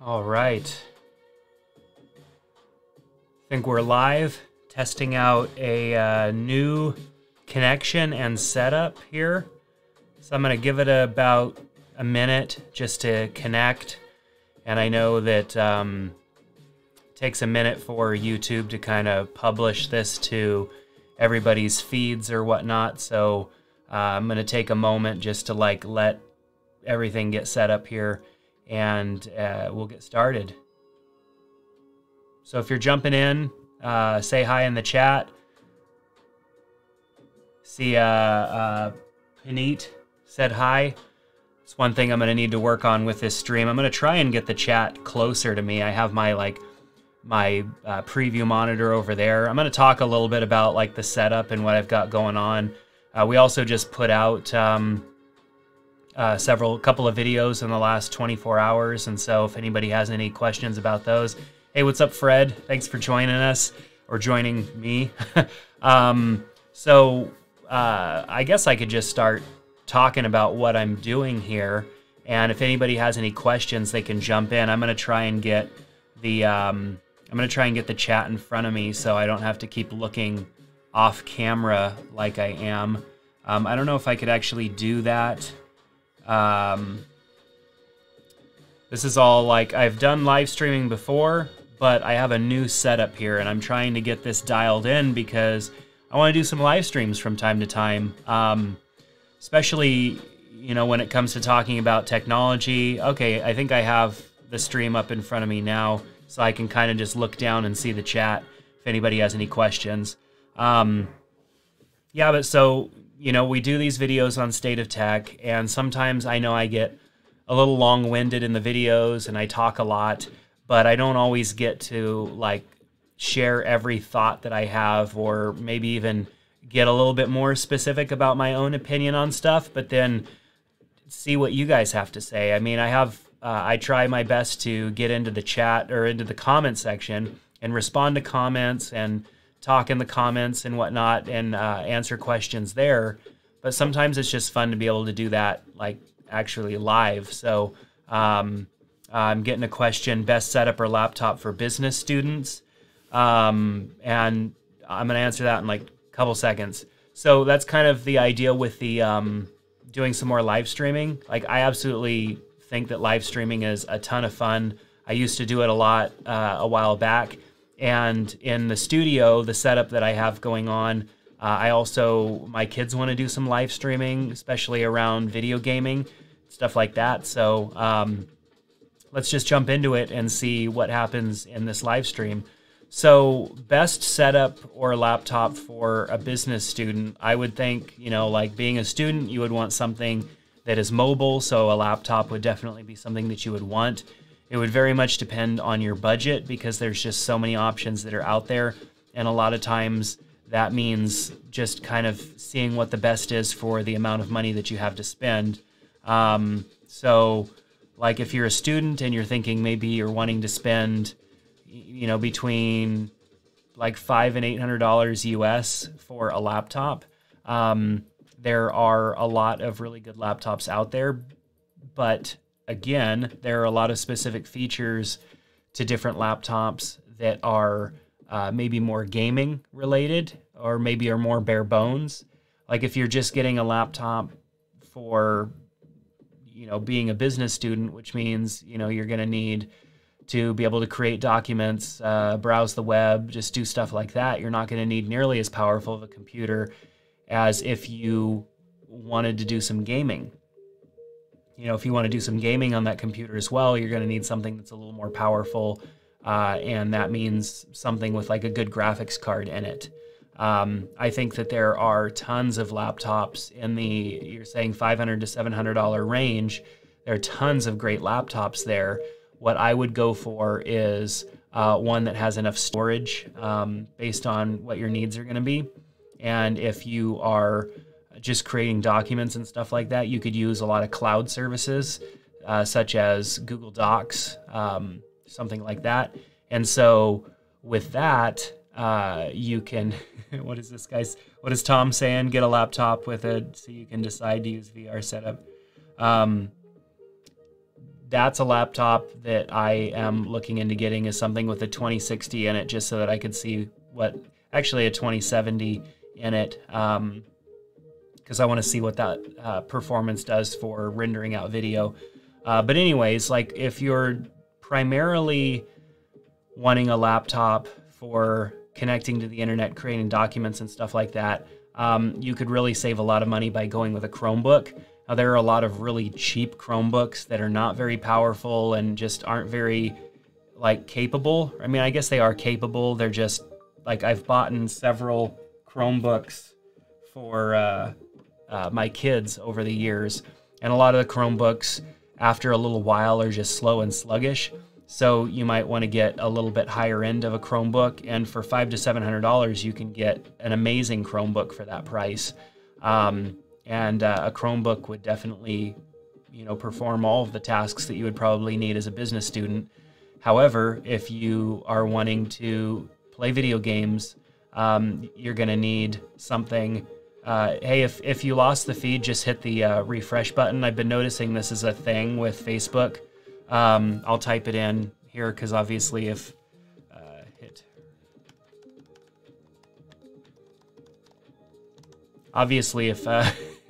All right. I think we're live, testing out a new connection and setup here. So I'm going to give it about a minute just to connect. And I know that it takes a minute for YouTube to kind of publish this to everybody's feeds or whatnot. So I'm going to take a moment just to let everything get set up here, and we'll get started. So if you're jumping in, say hi in the chat. See, Paneet said hi. It's one thing I'm going to need to work on with this stream. I'm going to try and get the chat closer to me. I have my preview monitor over there. I'm going to talk a little bit about the setup and what I've got going on. We also just put out couple of videos in the last 24 hours, and so if anybody has any questions about those, hey, what's up, Fred? Thanks for joining us, or joining me. I guess I could just start talking about what I'm doing here, and if anybody has any questions, they can jump in. I'm gonna try and get the chat in front of me so I don't have to keep looking off camera like I am. I don't know if I could actually do that. This is all I've done live streaming before, but I have a new setup here, and I'm trying to get this dialed in because I want to do some live streams from time to time, especially when it comes to talking about technology. Okay, I think I have the stream up in front of me now, so I can kind of just look down and see the chat if anybody has any questions. Yeah, but so we do these videos on State of Tech, and sometimes I know I get a little long-winded in the videos and I talk a lot, but I don't always get to share every thought that I have, or maybe even get a little bit more specific about my own opinion on stuff, but then see what you guys have to say. I mean, I try my best to get into the chat or into the comment section and respond to comments and talk in the comments and whatnot, and answer questions there. But sometimes it's just fun to be able to do that actually live. So I'm getting a question: best setup or laptop for business students? And I'm going to answer that in a couple seconds. So that's kind of the idea with the doing some more live streaming. I absolutely think that live streaming is a ton of fun. I used to do it a lot a while back. And in the studio, the setup that I have going on, my kids want to do some live streaming, especially around video gaming, stuff like that. So let's just jump into it and see what happens in this live stream. So best setup or laptop for a business student, I would think, being a student, you would want something that is mobile. So a laptop would definitely be something that you would want. It would very much depend on your budget, because there's just so many options that are out there. And a lot of times that means just kind of seeing what the best is for the amount of money that you have to spend. So if you're a student and you're thinking maybe you're wanting to spend, between $500 and $800 US for a laptop, there are a lot of really good laptops out there, but again, there are a lot of specific features to different laptops that are maybe more gaming related, or maybe are more bare bones. If you're just getting a laptop for, being a business student, which means, you're going to need to be able to create documents, browse the web, just do stuff like that. You're not going to need nearly as powerful of a computer as if you wanted to do some gaming. If you want to do some gaming on that computer as well, you're going to need something that's a little more powerful, and that means something with a good graphics card in it. I think that there are tons of laptops in you're saying $500 to $700 range. There are tons of great laptops there. What I would go for is one that has enough storage based on what your needs are going to be. And if you are just creating documents and stuff like that, you could use a lot of cloud services, such as Google Docs, something like that. And so with that, you can, what is Tom saying? Get a laptop with it so you can decide to use VR setup. that's a laptop that I am looking into getting, is something with a 2060 in it, just so that I could see what, actually a 2070 in it, because I want to see what that performance does for rendering out video. But anyways, like if you're primarily wanting a laptop for connecting to the internet, creating documents and stuff like that, you could really save a lot of money by going with a Chromebook. Now, there are a lot of really cheap Chromebooks that are not very powerful and just aren't very like capable. I mean, I guess they are capable. They're just like, I've bought in several Chromebooks for my kids over the years, and a lot of the Chromebooks after a little while are just slow and sluggish. So you might want to get a little bit higher end of a Chromebook, and for $500 to $700 you can get an amazing Chromebook for that price. And a Chromebook would definitely, you know, perform all of the tasks that you would probably need as a business student. However, if you are wanting to play video games, you're going to need something. Hey, if you lost the feed, just hit the refresh button. I've been noticing this is a thing with Facebook. I'll type it in here because obviously if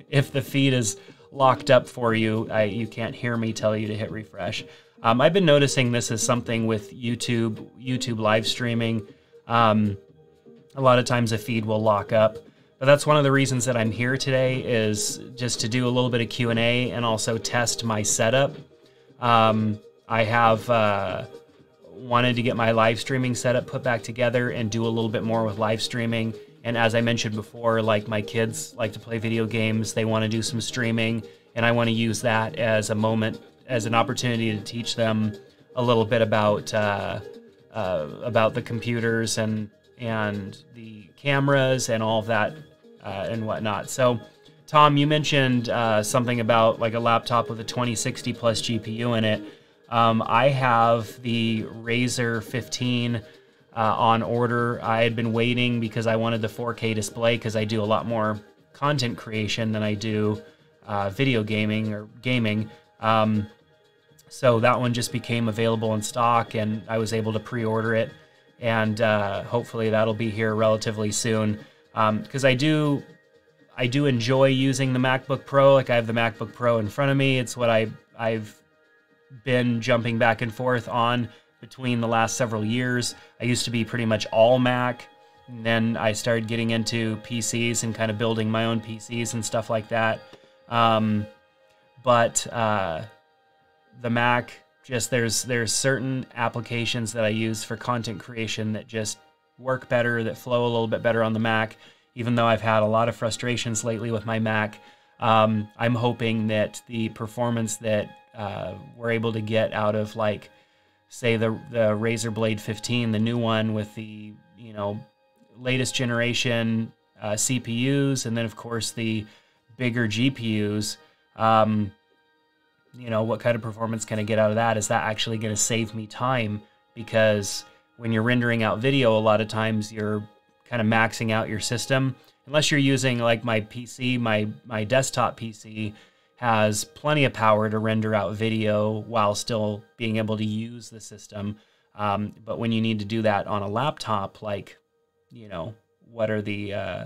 if the feed is locked up for you, you can't hear me tell you to hit refresh. I've been noticing this is something with YouTube live streaming. A lot of times a feed will lock up. But that's one of the reasons that I'm here today, is just to do a little bit of Q&A and also test my setup. I have wanted to get my live streaming setup put back together and do a little bit more with live streaming. And as I mentioned before, like my kids like to play video games, they want to do some streaming, and I want to use that as a moment, as an opportunity to teach them a little bit about the computers and the cameras and all of that and whatnot. So, Tom, you mentioned something about like a laptop with a 2060 plus GPU in it. I have the Razer 15 on order. I had been waiting because I wanted the 4K display, because I do a lot more content creation than I do video gaming or gaming. So that one just became available in stock, and I was able to pre-order it, and hopefully that'll be here relatively soon. Because I do enjoy using the MacBook Pro. Like, I have the MacBook Pro in front of me. It's what I've been jumping back and forth on between the last several years. I used to be pretty much all Mac, and then I started getting into PCs and kind of building my own PCs and stuff like that. But the Mac, just there's certain applications that I use for content creation that just work better, that flow a little bit better on the Mac. Even though I've had a lot of frustrations lately with my Mac, I'm hoping that the performance that we're able to get out of, like, say the Razer Blade 15, the new one with the, you know, latest generation CPUs, and then of course the bigger GPUs, you know, what kind of performance can I get out of that? Is that actually going to save me time? Because when you're rendering out video, a lot of times you're kind of maxing out your system. Unless you're using, like, my PC, my desktop PC has plenty of power to render out video while still being able to use the system. But when you need to do that on a laptop, like, you know, what are the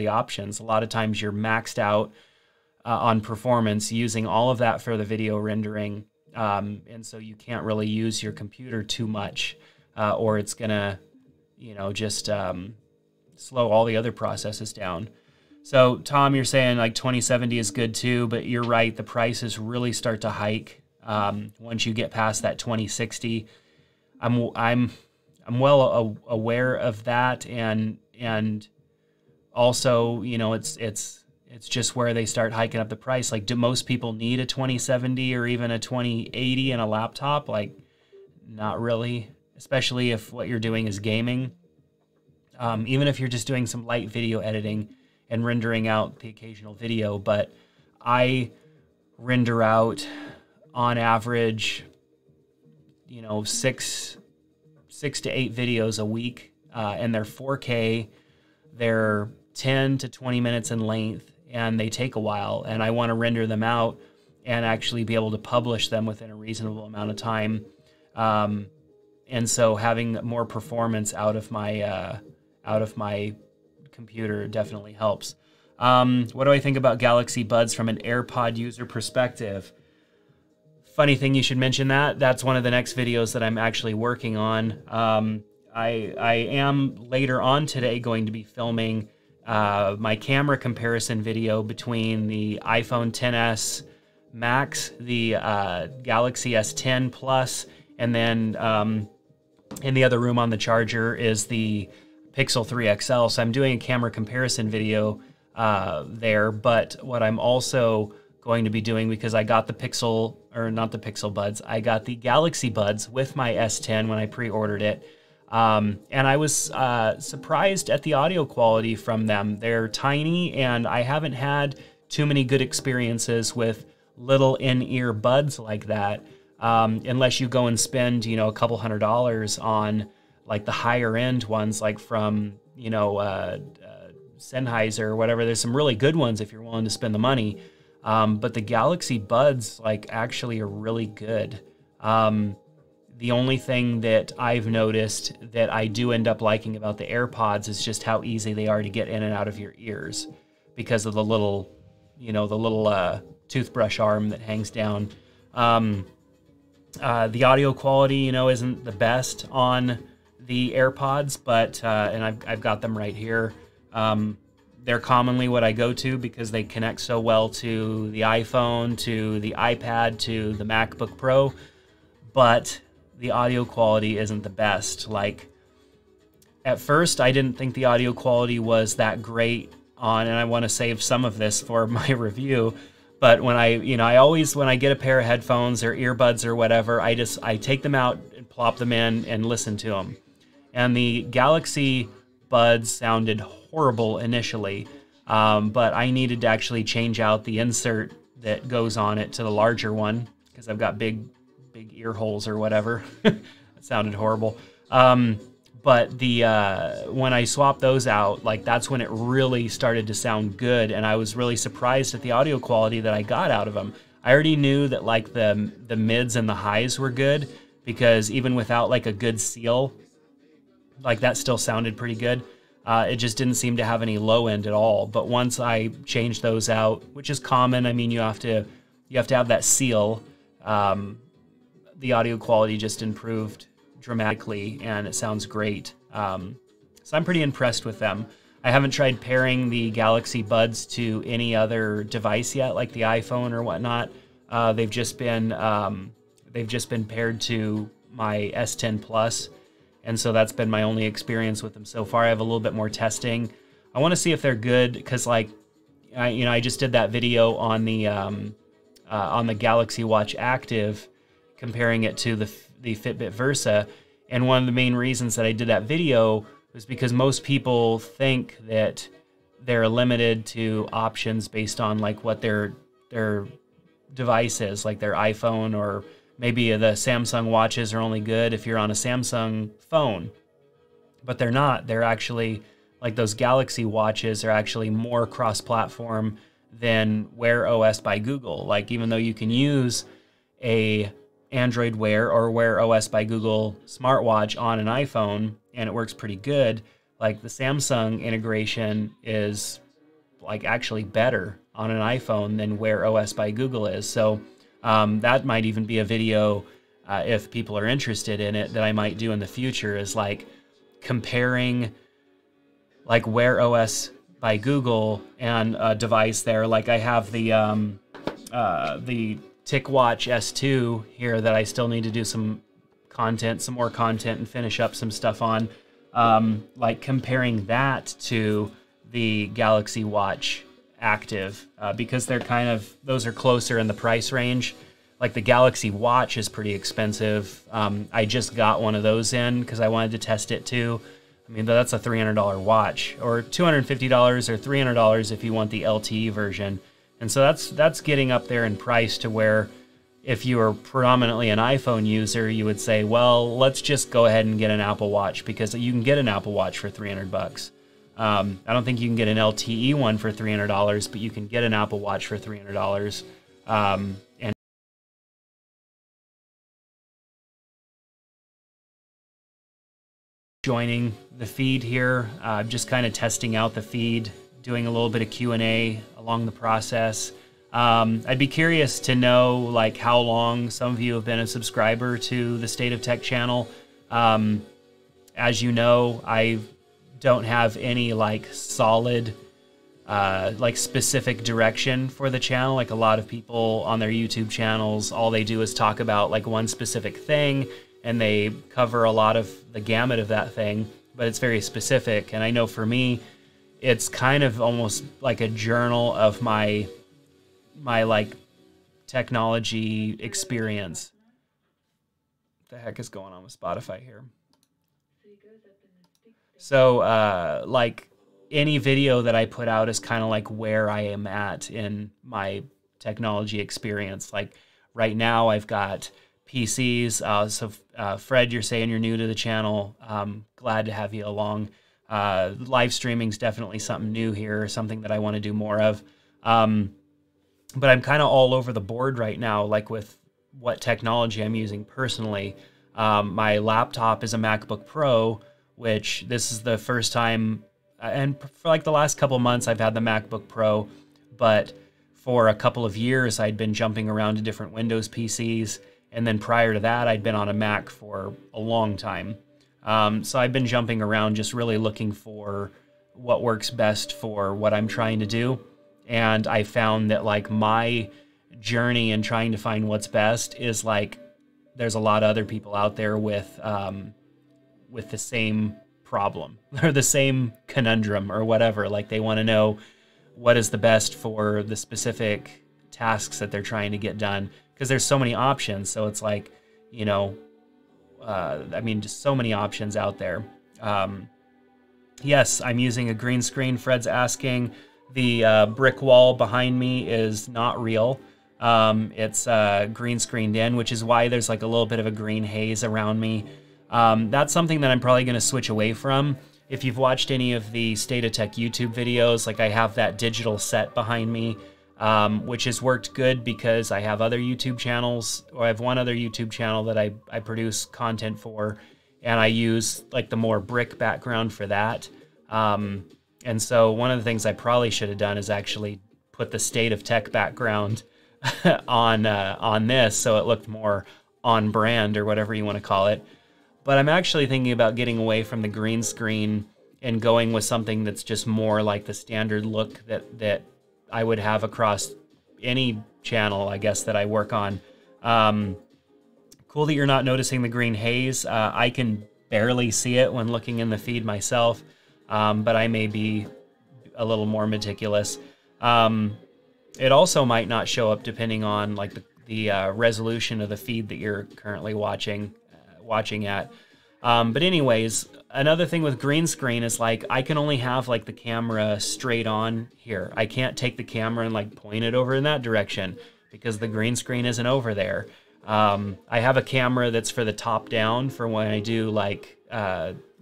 options? A lot of times you're maxed out on performance, using all of that for the video rendering, and so you can't really use your computer too much, or it's gonna, you know, just slow all the other processes down. So, Tom, you're saying like 2070 is good too, but you're right, the prices really start to hike once you get past that 2060. I'm well aware of that, and also, you know, it's just where they start hiking up the price. Like, do most people need a 2070 or even a 2080 in a laptop? Like, not really, especially if what you're doing is gaming. Even if you're just doing some light video editing and rendering out the occasional video. But I render out, on average, you know, six to 8 videos a week, and they're 4K. They're 10 to 20 minutes in length, and they take a while, and I want to render them out and actually be able to publish them within a reasonable amount of time. And so having more performance out of my computer definitely helps. What do I think about Galaxy Buds from an AirPod user perspective? Funny thing you should mention that. That's one of the next videos that I'm actually working on. I am later on today going to be filming my camera comparison video between the iPhone XS Max, the Galaxy S10 Plus, and then in the other room on the charger is the Pixel 3 XL. So I'm doing a camera comparison video there, but what I'm also going to be doing, because I got the Pixel, or not the Pixel Buds, I got the Galaxy Buds with my S10 when I pre-ordered it. And I was surprised at the audio quality from them. They're tiny, and I haven't had too many good experiences with little in-ear buds like that, unless you go and spend, you know, a couple $100 on like the higher end ones, like from, you know, Sennheiser or whatever. There's some really good ones if you're willing to spend the money. But the Galaxy Buds like actually are really good. The only thing that I've noticed that I do end up liking about the AirPods is just how easy they are to get in and out of your ears because of the little, you know, the little toothbrush arm that hangs down. The audio quality, you know, isn't the best on the AirPods, but, and I've got them right here. They're commonly what I go to because they connect so well to the iPhone, to the iPad, to the MacBook Pro, but the audio quality isn't the best. Like, at first, I didn't think the audio quality was that great on, and I want to save some of this for my review, but when I always, when I get a pair of headphones or earbuds or whatever, I take them out and plop them in and listen to them. And the Galaxy Buds sounded horrible initially, but I needed to actually change out the insert that goes on it to the larger one because I've got big ear holes or whatever. It sounded horrible. But when I swapped those out, like that's when it really started to sound good, and I was really surprised at the audio quality that I got out of them. I already knew that like the mids and the highs were good because even without like a good seal, like that still sounded pretty good. It just didn't seem to have any low end at all. But once I changed those out, which is common, I mean, you have to have that seal. The audio quality just improved dramatically, and it sounds great. So I'm pretty impressed with them. I haven't tried pairing the Galaxy Buds to any other device yet, like the iPhone or whatnot. They've just been paired to my S10 Plus. And so that's been my only experience with them so far. I have a little bit more testing. I want to see if they're good because, like, I just did that video on the Galaxy Watch Active, comparing it to the Fitbit Versa. And one of the main reasons that I did that video was because most people think that they're limited to options based on like what their device is, like their iPhone, or maybe the Samsung watches are only good if you're on a Samsung phone, but they're not. They're actually, like those Galaxy watches are actually more cross-platform than Wear OS by Google. Like even though you can use a Android Wear or Wear OS by Google smartwatch on an iPhone and it works pretty good, like the Samsung integration is like actually better on an iPhone than Wear OS by Google is. So that might even be a video, if people are interested in it, that I might do in the future, is like comparing like Wear OS by Google and a device there. Like I have the TicWatch S2 here that I still need to do some more content and finish up some stuff on. Like comparing that to the Galaxy Watch Active, because they're those are closer in the price range. Like the Galaxy Watch is pretty expensive. I just got one of those in because I wanted to test it too. I mean, that's a $300 watch, or $250 or $300 if you want the LTE version. And so that's getting up there in price to where if you are predominantly an iPhone user, you would say, well, let's just go ahead and get an Apple Watch, because you can get an Apple Watch for $300. I don't think you can get an LTE one for $300, but you can get an Apple Watch for $300. And joining the feed here. I'm just kind of testing out the feed, doing a little bit of Q&A along the process. I'd be curious to know like how long some of you have been a subscriber to the State of Tech channel. As you know, I don't have any like solid like specific direction for the channel. Like a lot of people on their YouTube channels, all they do is talk about like one specific thing, and they cover a lot of the gamut of that thing, but it's very specific. And I know for me, it's kind of almost like a journal of my like technology experience. What the heck is going on with Spotify here? So like any video that I put out is kind of like where I am at in my technology experience. Like right now I've got PCs. So Fred, you're saying you're new to the channel. Glad to have you along. Live streaming is definitely something new here, something that I want to do more of. But I'm kind of all over the board right now, like with what technology I'm using personally. My laptop is a MacBook Pro, which this is the first time, and for like the last couple months I've had the MacBook Pro, but for a couple of years I'd been jumping around to different Windows PCs, and then prior to that I'd been on a Mac for a long time. So I've been jumping around just really looking for what works best for what I'm trying to do. And I found that like my journey in trying to find what's best is like there's a lot of other people out there with the same problem or the same conundrum or whatever. Like they want to know what is the best for the specific tasks that they're trying to get done, because there's so many options. So it's like, you know, I mean, just so many options out there. Yes, I'm using a green screen. Fred's asking. The brick wall behind me is not real. It's green screened in, which is why there's like a little bit of a green haze around me. That's something that I'm probably going to switch away from. If you've watched any of the State of Tech YouTube videos, like I have that digital set behind me, which has worked good because I have other YouTube channels, or I have one other YouTube channel that I produce content for, and I use like the more brick background for that. And so one of the things I probably should have done is actually put the State of Tech background on this, so it looked more on brand or whatever you want to call it. But I'm actually thinking about getting away from the green screen and going with something that's just more like the standard look that I would have across any channel, I guess, that I work on. Cool that you're not noticing the green haze. I can barely see it when looking in the feed myself. But I may be a little more meticulous. It also might not show up depending on like the resolution of the feed that you're currently watching at. But anyways, another thing with green screen is like I can only have like the camera straight on here. I can't take the camera and like point it over in that direction because the green screen isn't over there. I have a camera that's for the top down for when I do like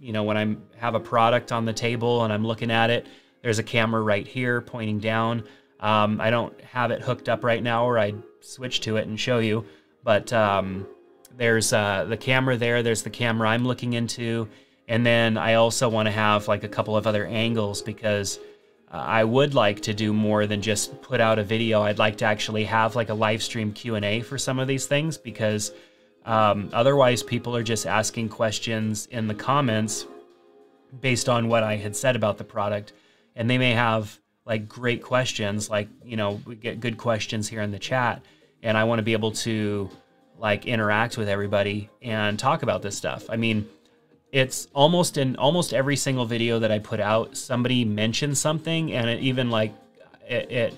you know, when I have a product on the table and I'm looking at it, there's a camera right here pointing down. I don't have it hooked up right now, or I'd switch to it and show you. But there's the camera there. There's the camera I'm looking into. And then I also want to have like a couple of other angles because I would like to do more than just put out a video. I'd like to actually have like a live stream Q&A for some of these things, because otherwise people are just asking questions in the comments based on what I had said about the product. And they may have like great questions, like, you know, we get good questions here in the chat, and I want to be able to like interact with everybody and talk about this stuff. I mean, it's almost in almost every single video that I put out, somebody mentions something, and it even like it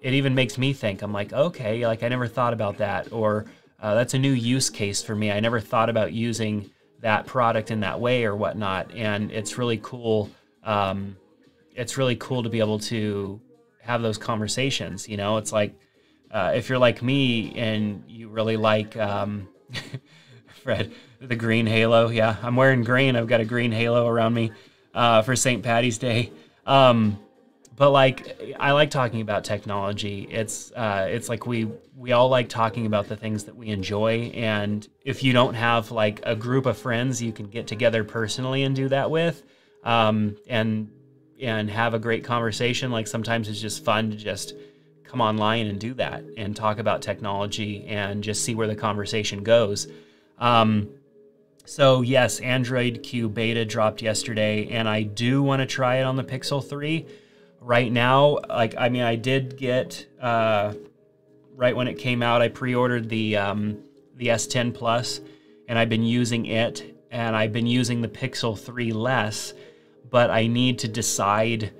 even makes me think. I'm like, okay, like I never thought about that, or that's a new use case for me. I never thought about using that product in that way or whatnot, and it's really cool. It's really cool to be able to have those conversations. You know, it's like if you're like me and you really like Fred, the green halo. Yeah, I'm wearing green. I've got a green halo around me for St. Patty's Day. But like, I like talking about technology. It's like we all like talking about the things that we enjoy. And if you don't have like a group of friends you can get together personally and do that with, and have a great conversation, like sometimes it's just fun to just come online and do that and talk about technology and just see where the conversation goes. So yes, Android Q beta dropped yesterday, and I do want to try it on the Pixel 3. Right now, like, I mean, I did get, right when it came out, I pre-ordered the S10 Plus, and I've been using it, and I've been using the Pixel 3 less, but I need to decide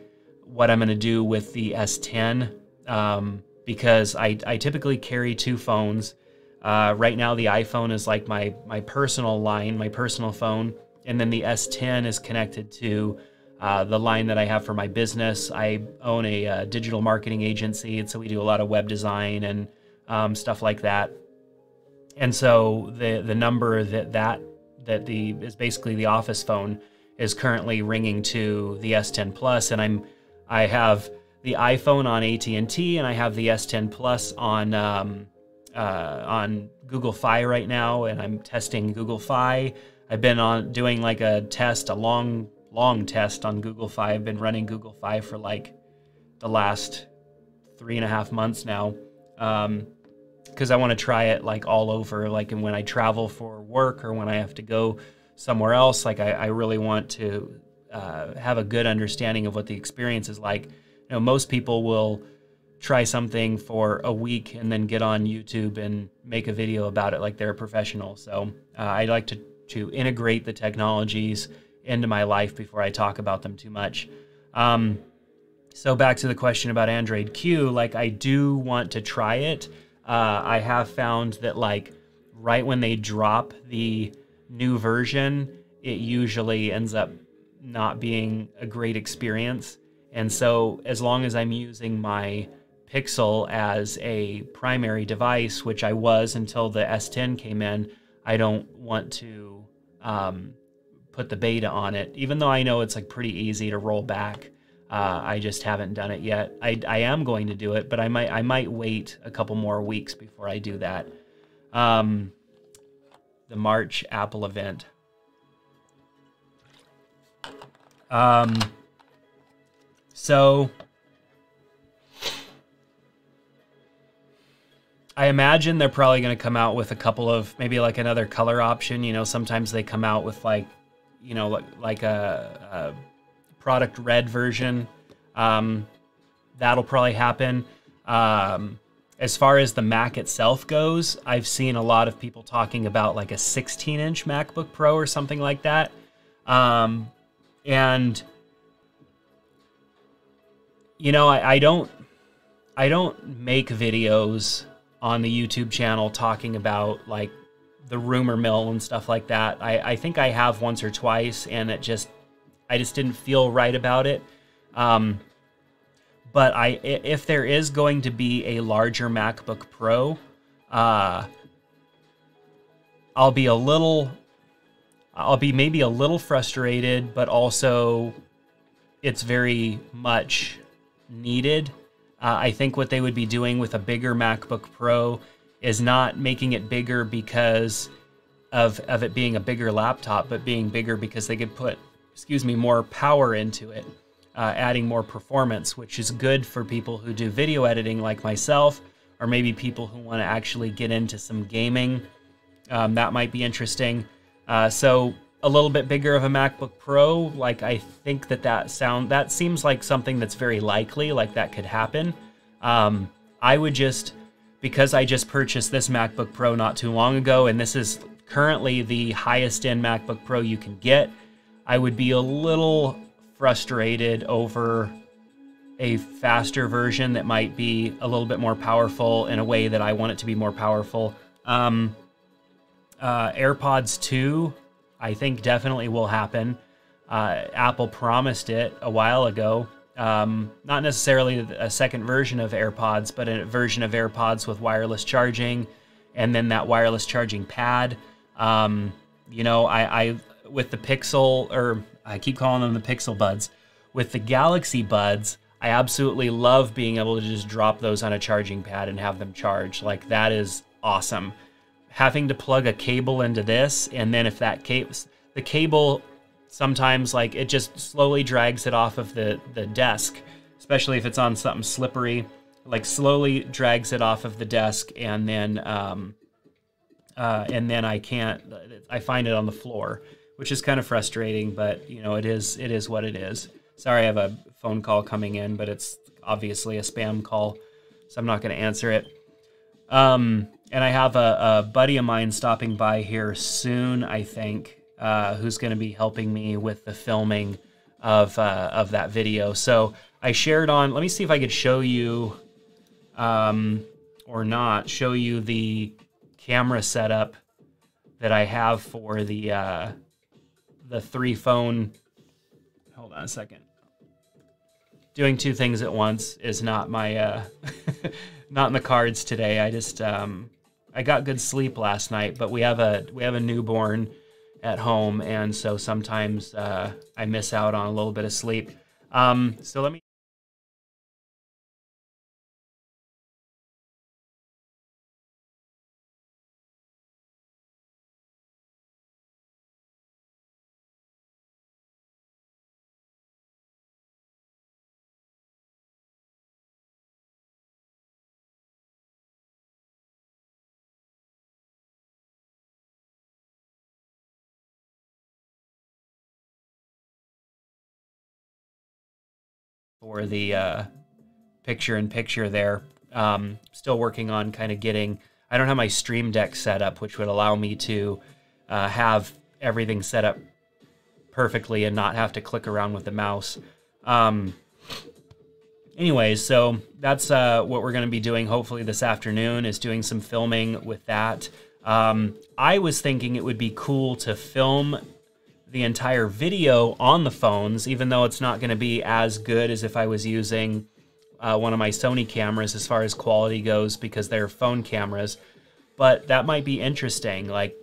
what I'm going to do with the S10, because I typically carry two phones. Right now, the iPhone is like my personal line, my personal phone, and then the S10 is connected to the line that I have for my business. I own a digital marketing agency, and so we do a lot of web design and stuff like that. And so the number that is basically the office phone is currently ringing to the S10 Plus, and I have the iPhone on AT&T, and I have the S10 Plus on Google Fi right now, and I'm testing Google Fi. I've been doing like a test, a long test on Google Fi. I've been running Google Fi for like the last 3.5 months now, because I want to try it like all over, like, and when I travel for work or when I have to go somewhere else, like I really want to have a good understanding of what the experience is like. You know, most people will try something for a week and then get on YouTube and make a video about it like they're a professional. So I like to integrate the technologies into my life before I talk about them too much. So back to the question about Android Q, like, I do want to try it. I have found that like right when they drop the new version, it usually ends up not being a great experience. And so as long as I'm using my Pixel as a primary device, which I was until the S10 came in, I don't want to put the beta on it, even though I know it's like pretty easy to roll back. I just haven't done it yet. I am going to do it, but I might wait a couple more weeks before I do that. The March Apple event. So I imagine they're probably going to come out with a couple of, maybe like another color option. You know, sometimes they come out with like, you know, like a product red version. That'll probably happen. As far as the Mac itself goes, I've seen a lot of people talking about like a 16-inch MacBook Pro or something like that. And you know, I don't make videos on the YouTube channel talking about like the rumor mill and stuff like that. I think I have once or twice, and I just didn't feel right about it. But if there is going to be a larger MacBook Pro, I'll be maybe a little frustrated, but also it's very much needed. I think what they would be doing with a bigger MacBook Pro is not making it bigger because of it being a bigger laptop, but being bigger because they could put, more power into it, adding more performance, which is good for people who do video editing like myself, or maybe people who want to actually get into some gaming. That might be interesting. So a little bit bigger of a MacBook Pro, like I think that seems like something that's very likely, like that could happen. I would because I just purchased this MacBook Pro not too long ago, and this is currently the highest end MacBook Pro you can get, I would be a little frustrated over a faster version that might be a little bit more powerful in a way that I want it to be more powerful. AirPods 2, I think definitely will happen. Apple promised it a while ago. Not necessarily a second version of AirPods, but a version of AirPods with wireless charging, and then that wireless charging pad. You know, I with the Pixel, or I keep calling them the Pixel Buds, with the Galaxy Buds, I absolutely love being able to just drop those on a charging pad and have them charge. Like, that is awesome. Having to plug a cable into this, and then if that the cable sometimes, like, it just slowly drags it off of the desk, especially if it's on something slippery, like slowly drags it off of the desk, and then I find it on the floor, which is kind of frustrating, but you know, it is what it is. Sorry, I have a phone call coming in, but it's obviously a spam call, so I'm not going to answer it. And I have a buddy of mine stopping by here soon, I think, who's going to be helping me with the filming of that video. So I shared on, let me see if I could show you, or not, show you the camera setup that I have for the 3-phone. Hold on a second. Doing 2 things at once is not my not in the cards today. I just I got good sleep last night, but we have a newborn at home, and so sometimes I miss out on a little bit of sleep. So let me. For the picture-in-picture there. Still working on kind of getting, I don't have my Stream Deck set up, which would allow me to have everything set up perfectly and not have to click around with the mouse. Anyways, so that's what we're going to be doing hopefully this afternoon, is doing some filming with that. I was thinking it would be cool to film the entire video on the phones, even though it's not going to be as good as if I was using one of my Sony cameras as far as quality goes, because they're phone cameras. But that might be interesting. Like,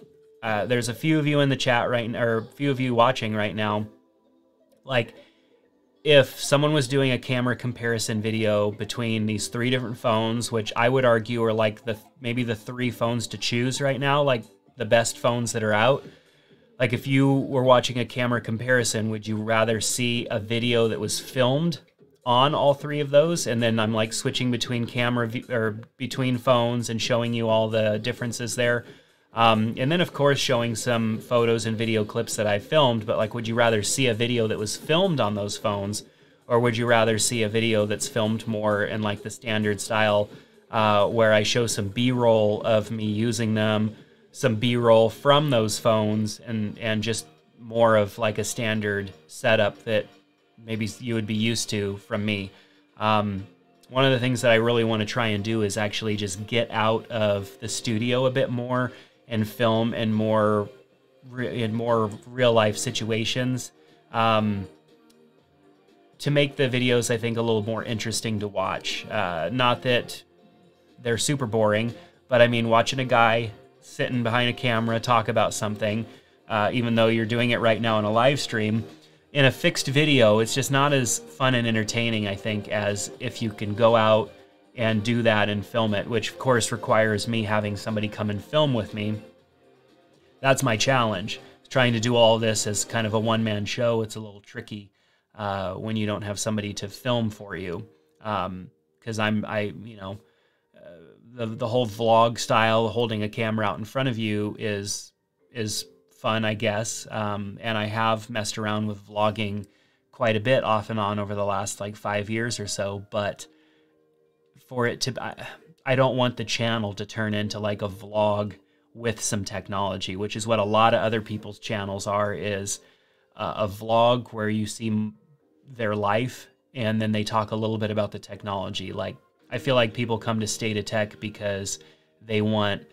there's a few of you in the chat right now, or a few of you watching right now. Like, if someone was doing a camera comparison video between these 3 different phones, which I would argue are like maybe the 3 phones to choose right now, like the best phones that are out. Like, if you were watching a camera comparison, would you rather see a video that was filmed on all 3 of those, and then I'm like switching between between phones and showing you all the differences there, and then of course showing some photos and video clips that I filmed? But like, would you rather see a video that was filmed on those phones, or would you rather see a video that's filmed more in like the standard style, where I show some B-roll of me using them, some B-roll from those phones, and just more of like a standard setup that maybe you would be used to from me. One of the things that I really want to try and do is actually just get out of the studio a bit more and film in more real life situations, to make the videos, I think, a little more interesting to watch. Not that they're super boring, but I mean, watching a guy sitting behind a camera talk about something, even though you're doing it right now in a live stream, in a fixed video, it's just not as fun and entertaining, I think, as if you can go out and do that and film it, which of course requires me having somebody come and film with me. That's my challenge. Trying to do all this as kind of a one-man show, it's a little tricky when you don't have somebody to film for you. Because the whole vlog style, holding a camera out in front of you is fun, I guess. And I have messed around with vlogging quite a bit off and on over the last like 5 years or so, but for it to, I don't want the channel to turn into like a vlog with some technology, which is what a lot of other people's channels are, is a vlog where you see their life and then they talk a little bit about the technology. Like, I feel like people come to State of Tech because they want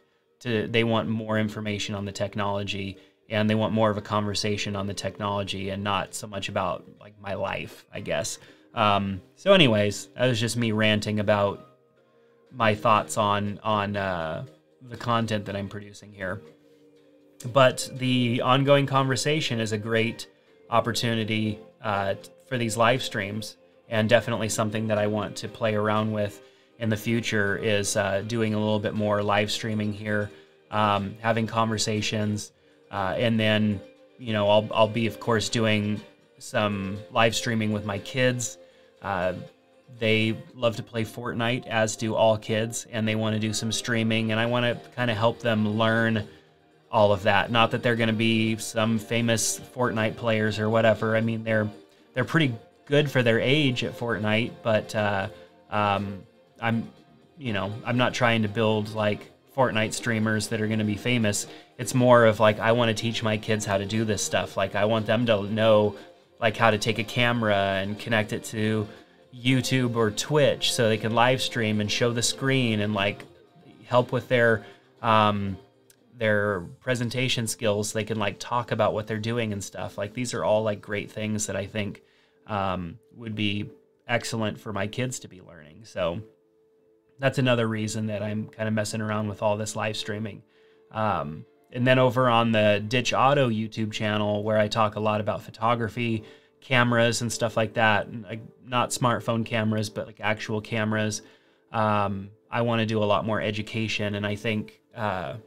more information on the technology, and they want more of a conversation on the technology and not so much about like my life, I guess. So anyways, that was just me ranting about my thoughts on the content that I'm producing here. But the ongoing conversation is a great opportunity for these live streams. and definitely something that I want to play around with in the future is doing a little bit more live streaming here, having conversations, and then, you know, I'll be, of course, doing some live streaming with my kids. They love to play Fortnite, as do all kids, and they want to do some streaming, and I want to kind of help them learn all of that. Not that they're going to be some famous Fortnite players or whatever. I mean, they're pretty good for their age at Fortnite, but I'm not trying to build like Fortnite streamers that are going to be famous. It's more of like, I want to teach my kids how to do this stuff. Like, I want them to know like how to take a camera and connect it to YouTube or Twitch so they can live stream and show the screen and like help with their presentation skills. They can like talk about what they're doing and stuff. Like, these are all like great things that I think would be excellent for my kids to be learning. So that's another reason that I'm kind of messing around with all this live streaming. And then over on the Ditch Auto YouTube channel, where I talk a lot about photography, cameras and stuff like that, and like not smartphone cameras, but like actual cameras. I want to do a lot more education, and I think kind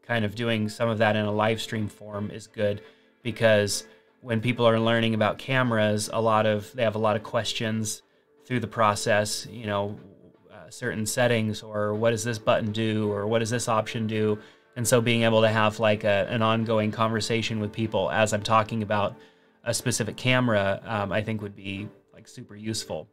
of doing some of that in a live stream form is good, because when people are learning about cameras, they have a lot of questions through the process, you know, certain settings, or what does this button do, or what does this option do? And so being able to have like an ongoing conversation with people as I'm talking about a specific camera, I think would be like super useful.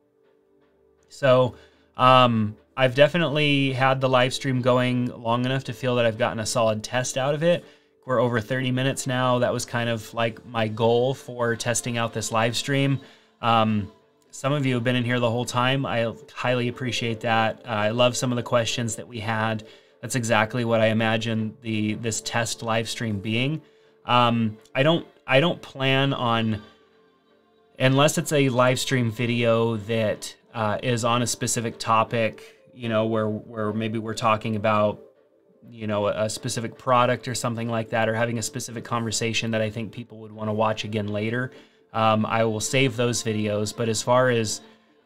So I've definitely had the live stream going long enough to feel that I've gotten a solid test out of it. We're over 30 minutes now. That was kind of like my goal for testing out this live stream. Some of you have been in here the whole time. I highly appreciate that. I love some of the questions that we had. That's exactly what I imagined this test live stream being. I don't plan on, unless it's a live stream video that is on a specific topic, you know, where maybe we're talking about, you know, a specific product or something like that, or having a specific conversation that I think people would want to watch again later. I will save those videos, but as far as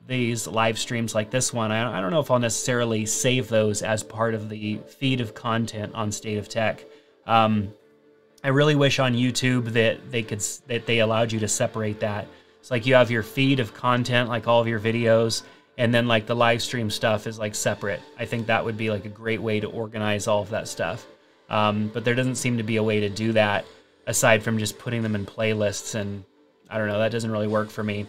these live streams like this one, I don't know if I'll necessarily save those as part of the feed of content on State of Tech. I really wish on YouTube that they allowed you to separate that. It's like you have your feed of content, like all of your videos, and then like the live stream stuff is like separate. I think that would be like a great way to organize all of that stuff. But there doesn't seem to be a way to do that aside from just putting them in playlists, and I don't know, that doesn't really work for me.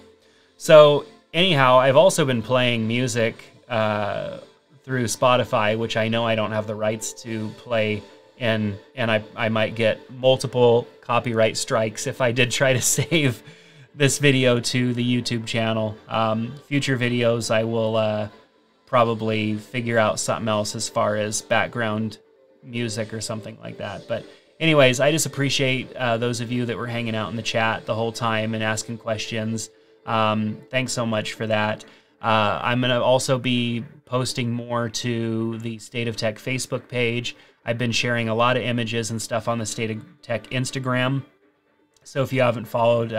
So anyhow, I've also been playing music through Spotify, which I know I don't have the rights to play in, and I might get multiple copyright strikes if I did try to save this video to the YouTube channel. Future videos, I will probably figure out something else as far as background music or something like that. But anyways, I just appreciate those of you that were hanging out in the chat the whole time and asking questions. Thanks so much for that. I'm going to also be posting more to the State of Tech Facebook page. I've been sharing a lot of images and stuff on the State of Tech Instagram. So if you haven't followed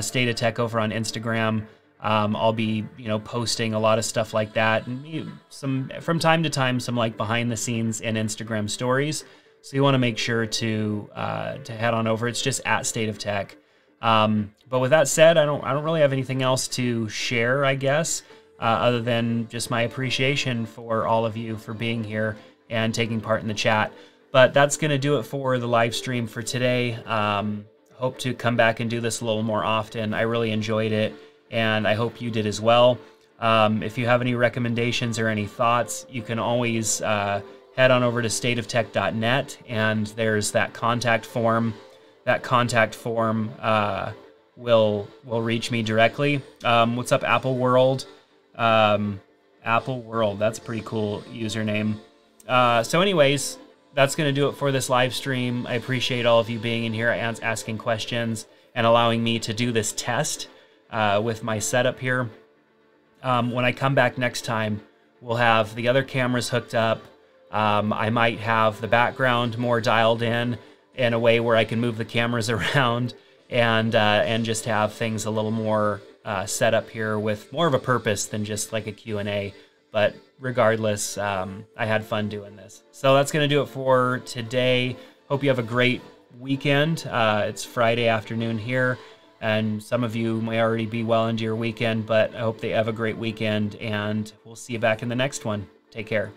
State of Tech over on Instagram, I'll be, you know, posting a lot of stuff like that, and some from time to time, some like behind the scenes and Instagram stories. So you want to make sure to head on over. It's just at State of Tech. But with that said, I don't really have anything else to share, I guess, other than just my appreciation for all of you for being here and taking part in the chat. But that's going to do it for the live stream for today. Hope to come back and do this a little more often. I really enjoyed it, and I hope you did as well. If you have any recommendations or any thoughts, you can always head on over to stateoftech.net, and there's that contact form. That contact form will reach me directly. What's up, Apple World? Apple World, that's a pretty cool username. So anyways, that's going to do it for this live stream. I appreciate all of you being in here, asking questions, and allowing me to do this test with my setup here. When I come back next time, we'll have the other cameras hooked up. I might have the background more dialed in a way where I can move the cameras around and just have things a little more setup here with more of a purpose than just like a Q&A. But regardless, I had fun doing this. So that's going to do it for today. Hope you have a great weekend. It's Friday afternoon here, and some of you may already be well into your weekend, but I hope they have a great weekend, and we'll see you back in the next one. Take care.